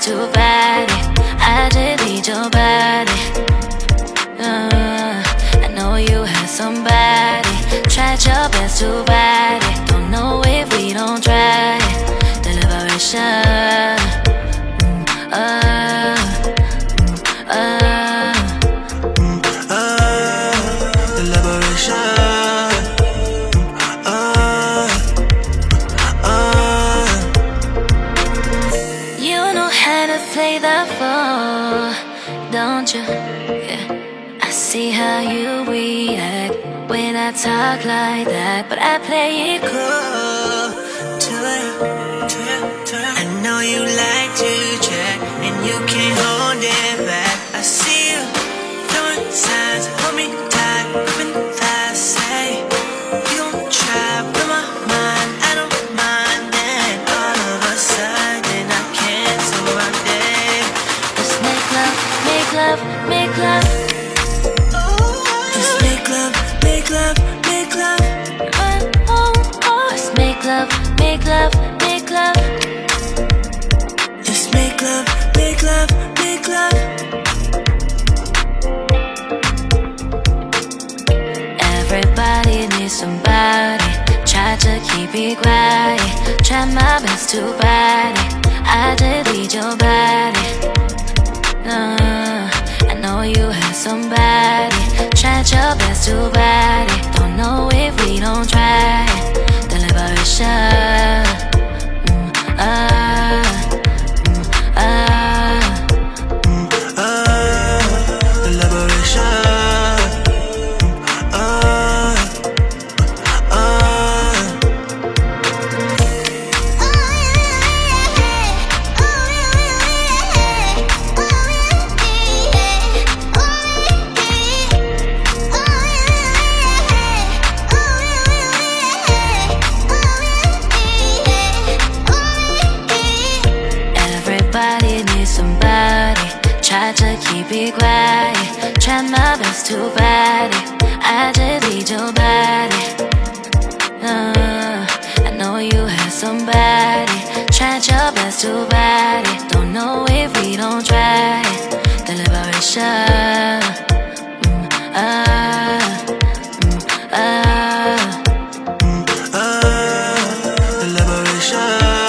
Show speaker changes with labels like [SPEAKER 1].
[SPEAKER 1] to fight it. I just need your body. I know you had somebody. Tried your best to fight it. Don't know if we don't try it. The liberation.
[SPEAKER 2] The liberation.
[SPEAKER 1] You know how to play the fool, don't you? Yeah. I see how you react when I talk like that, but I play it cool
[SPEAKER 2] To you. I know you like to check, and you can't hold it back. I see you throwing signs, hold me tight, moving fast. Say you gon' try, blow my mind. I don't mind. Then all of a sudden I can't, so I'm dead.
[SPEAKER 1] Let's make love, make love, make love.
[SPEAKER 2] Just make love, make love, make love.
[SPEAKER 1] Let's make love, make love, make love.
[SPEAKER 2] Just make love, make love, make love.
[SPEAKER 1] Everybody needs somebody. Try to keep it quiet. Try my best to fight it. I just need your body. I know you have somebody. Tried your best to fight it. Don't know if we don't try it. The liberation.
[SPEAKER 2] The liberation.
[SPEAKER 1] Everybody needs somebody. Try to keep it quiet. Try my best to fight it. I just need your body. I know you have somebody. Tried your best to fight it. Don't know if we don't try it. The liberation.